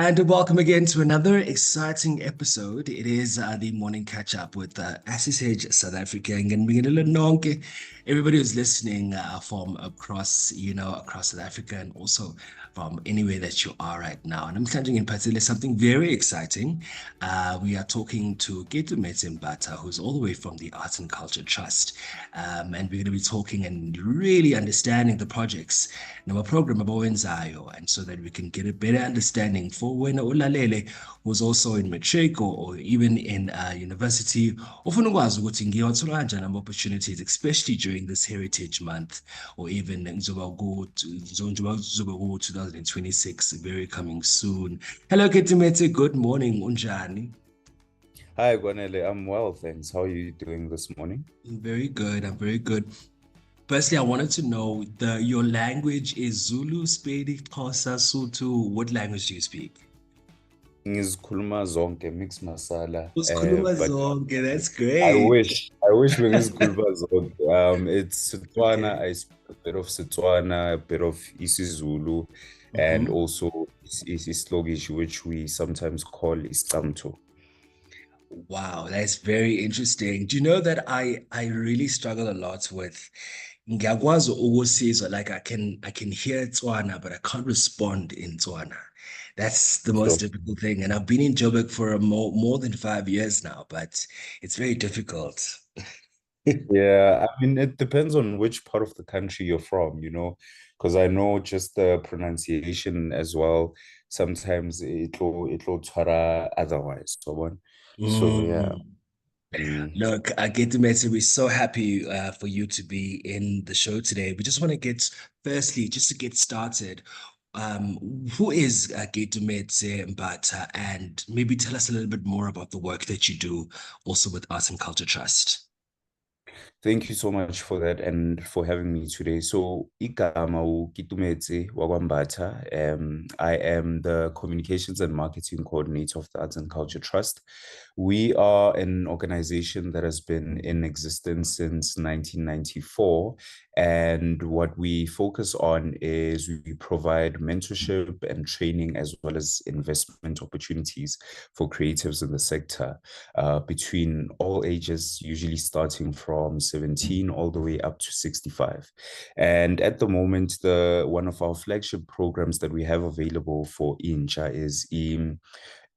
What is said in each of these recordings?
And welcome again to another exciting episode. It is the morning catch up with SSH South Africa and nonke. Everybody who's listening from across, across South Africa and also from anywhere that you are right now. And I'm catching in particular something very exciting. We are talking to Keitumetse Mbatha, who's all the way from the Arts and Culture Trust. And we're going to be talking and really understanding the projects our program abawenzayo and so that we can get a better understanding for wena ulalele who's also in matric or even in university ofuna ukwazi ukuthi ngiyothola kanjani ama-opportunities especially during this heritage month or even njengoba kuzoba ku-2026 very coming soon. Hello Keitumetse, good morning, unjani? Hi, Gwanele. I'm well, thanks. How are you doing this morning? I'm very good. I'm very good. Firstly, I wanted to know your language is Zulu, Sepedi, Xhosa, Sotho. What language do you speak? Ngizikhuluma zonke, mix masala. Usikhuluma But zonke, that's I great. wish, I wish bengizikhuluma zonke. It's Setswana. Okay. I speak a bit of Setswana, a bit of isiZulu, and Mhm. also isiSlogish, which we sometimes call Iscamtho. Wow, that's very interesting. Do you know that I really struggle a lot with ngiyakwazi ukusizwa, like I can hear Tswana, but I can't respond in Tswana. That's the most Sure. difficult thing. And I've been in Joburg for more than 5 years now, but it's very difficult. Yeah, I mean, it depends on which part of the country you're from, because I know just the pronunciation as well. Sometimes it'll tara otherwise. So yeah. Mm. Mm. Look, Keitumetse, we're so happy for you to be in the show today. We just want to firstly, just to get started, who is Keitumetse Mbatha, and maybe tell us a little bit more about the work that you do also with Arts and Culture Trust. Thank you so much for that and for having me today. So, igama Keitumetse Mbatha. I am the Communications and Marketing Coordinator of the Arts and Culture Trust. We are an organization that has been in existence since 1994. And what we focus on is we provide mentorship and training as well as investment opportunities for creatives in the sector between all ages, usually starting from 17 all the way up to 65. And at the moment, one of our flagship programs that we have available for Incha is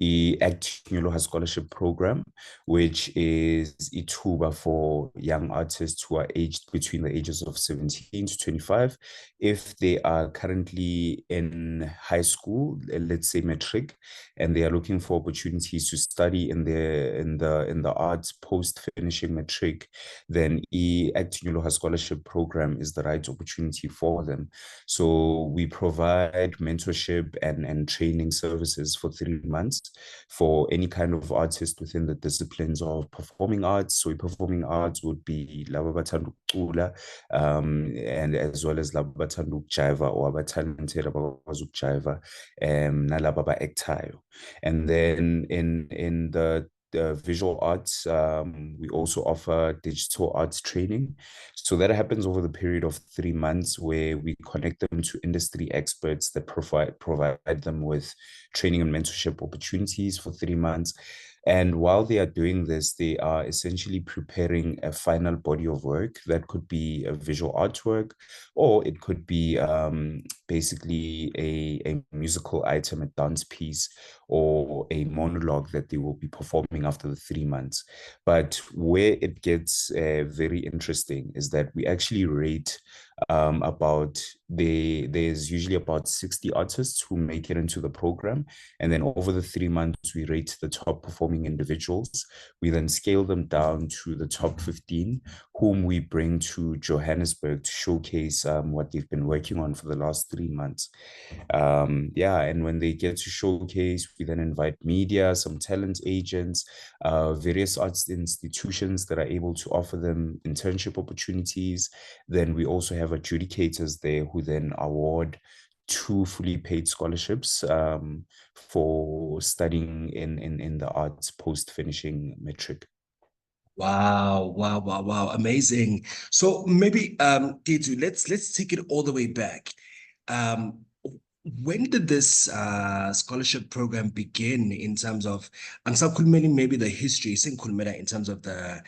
i-Act Nyoloha Scholarship Program, which is ithuba for young artists who are aged between the ages of 17 to 25. If they are currently in high school, let's say matric, and they are looking for opportunities to study in the arts post finishing matric, then i-Act Nyoloha Scholarship Program is the right opportunity for them. So we provide mentorship and training services for 3 months for any kind of artist within the disciplines of performing arts. So performing arts would be laba bathanda ukucula, and as well as laba bathanda ukujiva or abatalented abakwazi ukujiva, nalaba ba-actayo. And then in the visual arts, we also offer digital arts training. So that happens over the period of 3 months where we connect them to industry experts that provide them with training and mentorship opportunities for 3 months. And while they are doing this, they are essentially preparing a final body of work that could be a visual artwork, or it could be basically a musical item, a dance piece, or a monologue that they will be performing after the 3 months. But where it gets very interesting is that we actually rate there's usually about 60 artists who make it into the program, and then over the 3 months we rate the top performing individuals. We then scale them down to the top 15, whom we bring to Johannesburg to showcase what they've been working on for the last 3 months. Yeah, and when they get to showcase, we then invite media, some talent agents, various arts institutions that are able to offer them internship opportunities. Then we also have adjudicators there who then award two fully paid scholarships for studying in the arts post finishing matric. Wow, wow, wow, wow. Amazing. So maybe Keitu, let's take it all the way back. Um When did this scholarship program begin in terms of, angisakhulumeli maybe the history, sengikhulumela in terms of the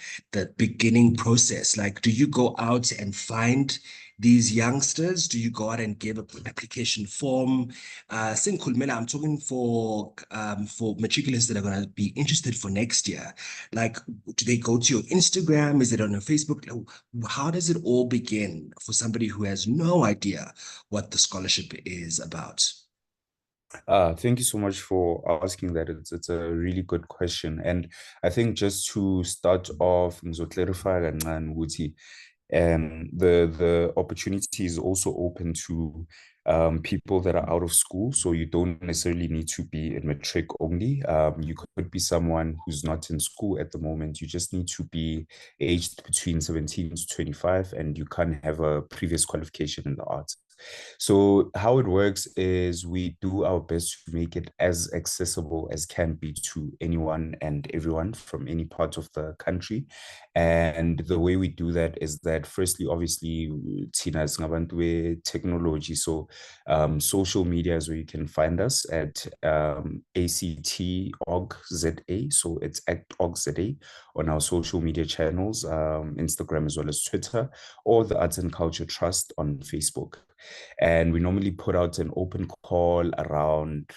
beginning process. Like, do you go out and find these youngsters? Do you go out and give an application form? Sengikhulumela, I'm talking for matriculants that are going to be interested for next year. Like, do they go to your Instagram? Is it on your Facebook? How does it all begin for somebody who has no idea what the scholarship is about? Thank you so much for asking that. It's a really good question. And I think just to start off, ngizoclarify kancane ukuthi the opportunity is also open to people that are out of school. So you don't necessarily need to be in matric only. You could be someone who's not in school at the moment. You just need to be aged between 17 to 25, and you can't have a previous qualification in the arts. So how it works is we do our best to make it as accessible as can be to anyone and everyone from any part of the country. And the way we do that is that firstly, obviously, Tina is technology. So social media is where you can find us at ACT.org.za. So it's ACT.org.za on our social media channels, Instagram as well as Twitter, or the Arts and Culture Trust on Facebook. And we normally put out an open call around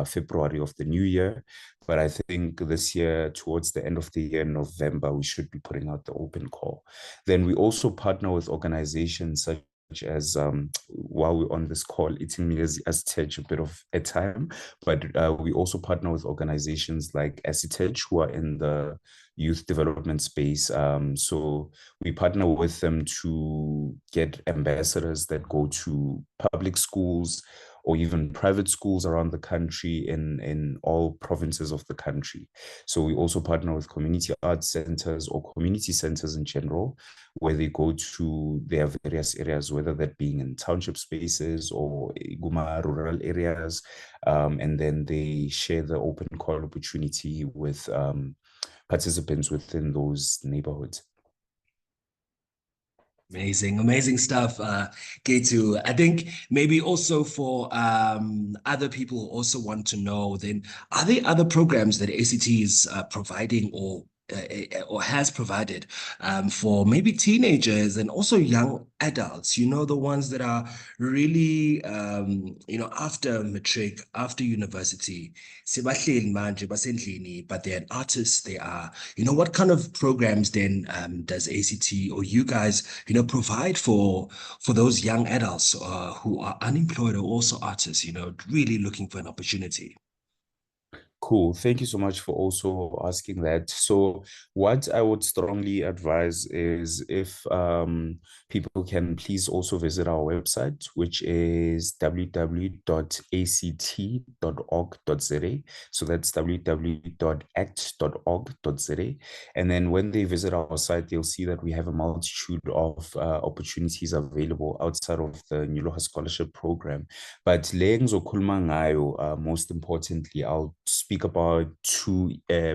February of the new year. But I think this year, towards the end of the year, November, we should be putting out the open call. Then we also partner with organizations such as while we're on this call, it's me as Tej a bit of a time, but we also partner with organizations like Asitej who are in the youth development space. So we partner with them to get ambassadors that go to public schools or even private schools around the country in all provinces of the country. So we also partner with community arts centers or community centers in general, where they go to their various areas, whether that being in township spaces or Guma rural areas. And then they share the open call opportunity with participants within those neighborhoods. Amazing, amazing stuff, Ketu. I think maybe also for other people who also want to know, then are there other programs that ACT is providing or has provided for maybe teenagers and also young adults, the ones that are really, after matric, after university, sebahleli manje, basendlini, but they're artists, they are, what kind of programs then does ACT or you guys, provide for those young adults who are unemployed or also artists, really looking for an opportunity? Cool. Thank you so much for also asking that. So, what I would strongly advise is if people can please also visit our website, which is www.act.org.za. So that's www.act.org.za. And then when they visit our site, they'll see that we have a multitude of opportunities available outside of the Nyuloha Scholarship Program. But most importantly, I'll speak about two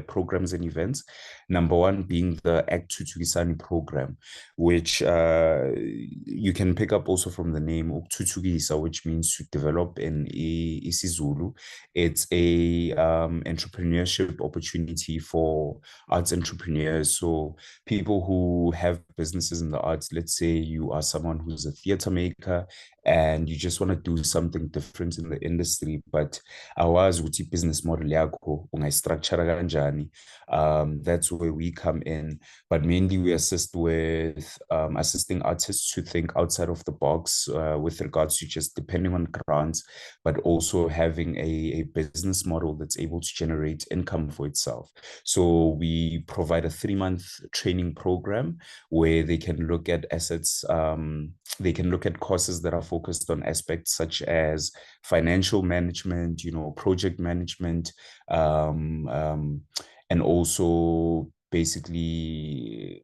programs and events. Number one being the Act Tutukisani program, which you can pick up also from the name Ukututukisa, which means to develop in isiZulu. It's a entrepreneurship opportunity for arts entrepreneurs. So people who have businesses in the arts, let's say you are someone who's a theater maker and you just want to do something different in the industry, but awazi ukuthi business model yakho ungayistructure kanjani. That's where we come in, but mainly we assist with assisting artists to think outside of the box with regards to just depending on grants, but also having a business model that's able to generate income for itself. So we provide a 3-month training program where they can look at assets, they can look at courses that are focused on aspects such as financial management, project management, and also basically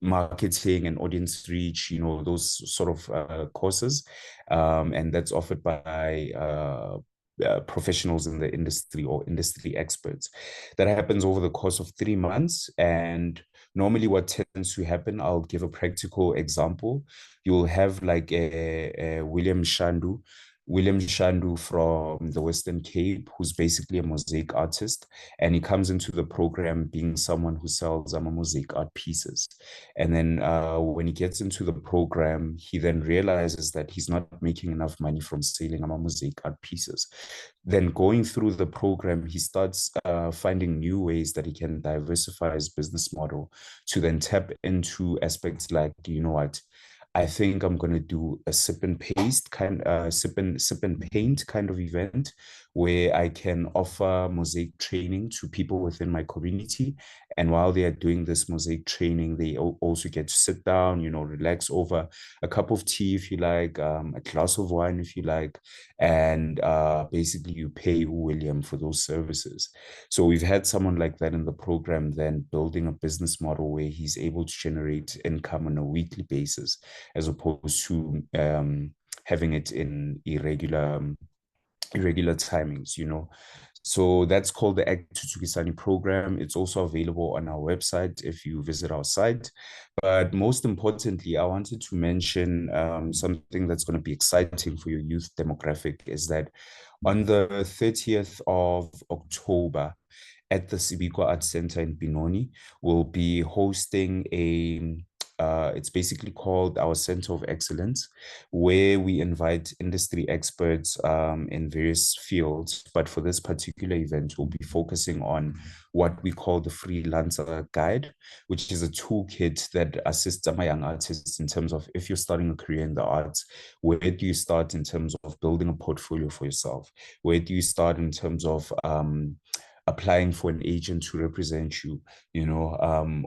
marketing and audience reach, those sort of courses. And that's offered by professionals in the industry or industry experts. That happens over the course of 3 months. And normally what tends to happen, I'll give a practical example. You'll have like a William Shandu William Shandu from the Western Cape, who's basically a mosaic artist. And he comes into the program being someone who sells mosaic art pieces. And then when he gets into the program, he then realizes that he's not making enough money from selling mosaic art pieces. Then going through the program, he starts finding new ways that he can diversify his business model to then tap into aspects like, you know what, I think I'm gonna do a sip and paint kind of event where I can offer mosaic training to people within my community. And while they are doing this mosaic training, they also get to sit down, you know, relax over a cup of tea if you like, a glass of wine if you like, and basically you pay William for those services. So we've had someone like that in the program, then building a business model where he's able to generate income on a weekly basis, as opposed to having it in irregular timings, you know. So that's called the Act Tutukisani program. It's also available on our website if you visit our site. But most importantly, I wanted to mention something that's going to be exciting for your youth demographic is that on the 30th of October, at the Sibikwa Arts Center in Benoni, we'll be hosting it's basically called our Center of Excellence, where we invite industry experts in various fields. But for this particular event, we'll be focusing on what we call the Freelancer Guide, which is a toolkit that assists my young artists in terms of if you're starting a career in the arts, where do you start in terms of building a portfolio for yourself? Where do you start in terms of applying for an agent to represent you, you know,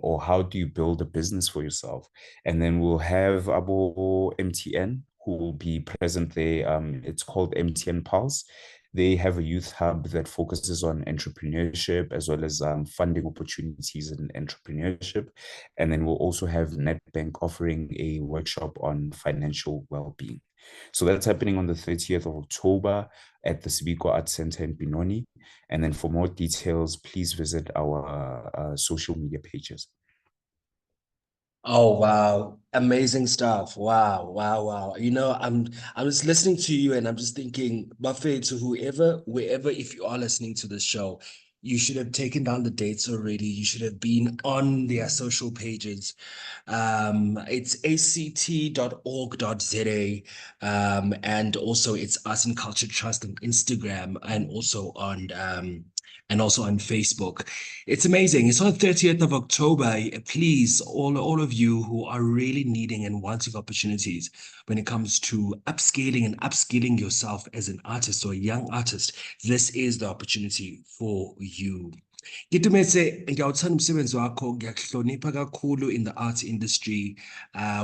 or how do you build a business for yourself? And then we'll have Abo MTN who will be present there. It's called MTN Pulse. They have a youth hub that focuses on entrepreneurship as well as funding opportunities in entrepreneurship. And then we'll also have NetBank offering a workshop on financial well-being. So that's happening on the 30th of October at the Sibikwa Arts Center in Benoni. And then for more details, please visit our social media pages. Oh wow, amazing stuff. Wow, wow, wow. You know, I'm just listening to you and I'm just thinking, Buffet, to whoever, wherever, if you are listening to this show, you should have taken down the dates already. You should have been on their social pages. It's act.org.za. And also it's Arts and Culture Trust on Instagram and also on Facebook. It's amazing. It's on the 30th of October. Please, all of you who are really needing and wanting opportunities when it comes to upscaling and upskilling yourself as an artist or a young artist, this is the opportunity for you. Keitumetse, ngiyawuthanda umsebenzi wakho, ngiyakuhlonipha kakhulu in the art industry.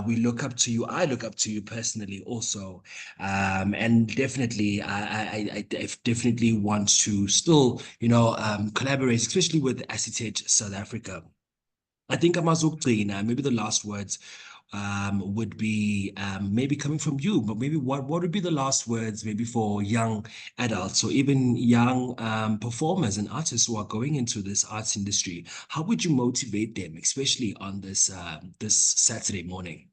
We look up to you. I look up to you personally also. And definitely, I definitely want to still, collaborate, especially with Acetate South Africa. I think amazokugcina, maybe the last words would be maybe coming from you, but maybe what would be the last words maybe for young adults or even young performers and artists who are going into this arts industry? How would you motivate them, especially on this Saturday morning?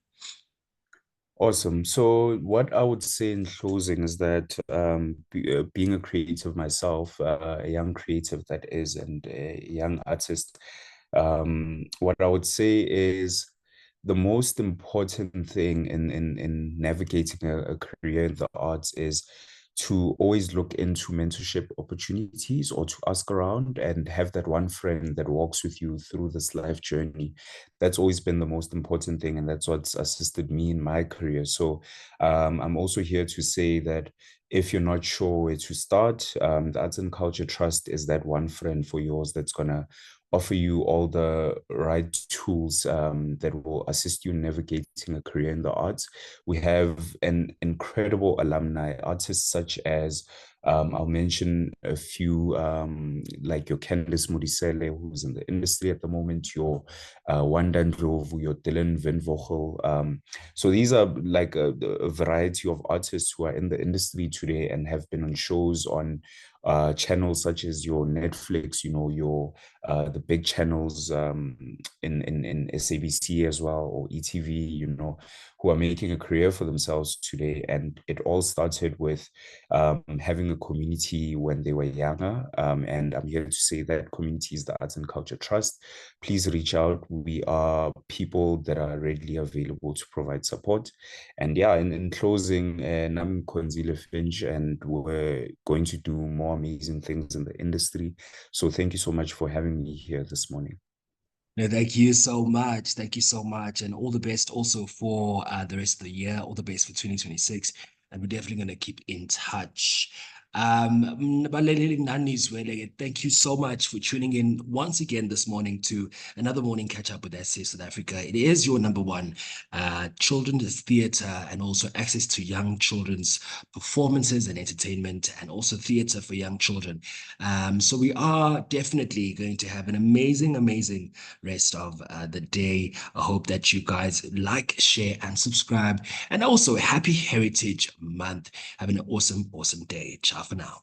Awesome. So, what I would say in closing is that being a creative myself, a young creative that is, and a young artist, what I would say is the most important thing in navigating a career in the arts is to always look into mentorship opportunities or to ask around and have that one friend that walks with you through this life journey. That's always been the most important thing, and that's what's assisted me in my career. So I'm also here to say that if you're not sure where to start, the Arts and Culture Trust is that one friend for yours that's going to offer you all the right tools that will assist you in navigating a career in the arts. We have an incredible alumni, artists such as I'll mention a few, like your Candice Modisele, who's in the industry at the moment, your Wanda Ndlovu, your Dylan Venvogel. So these are like a variety of artists who are in the industry today and have been on shows on channels such as your Netflix, you know, your the big channels in SABC as well, or ETV, you know, who are making a career for themselves today. And it all started with having a community when they were younger. And I'm here to say that community is the Arts and Culture Trust. Please reach out. We are people that are readily available to provide support. And yeah, in closing, I'm Konzile Finch, and we're going to do more amazing things in the industry. So thank you so much for having me here this morning. No, thank you so much. Thank you so much. And all the best also for the rest of the year. All the best for 2026. And we're definitely going to keep in touch. Mbaleleli Nani Zweleke, thank you so much for tuning in once again this morning to another morning catch up with SA South Africa. It is your number one children's theatre and also access to young children's performances and entertainment and also theatre for young children. So we are definitely going to have an amazing, amazing rest of the day. I hope that you guys like, share, and subscribe. And also, happy Heritage Month. Have an awesome, awesome day. Ciao for now.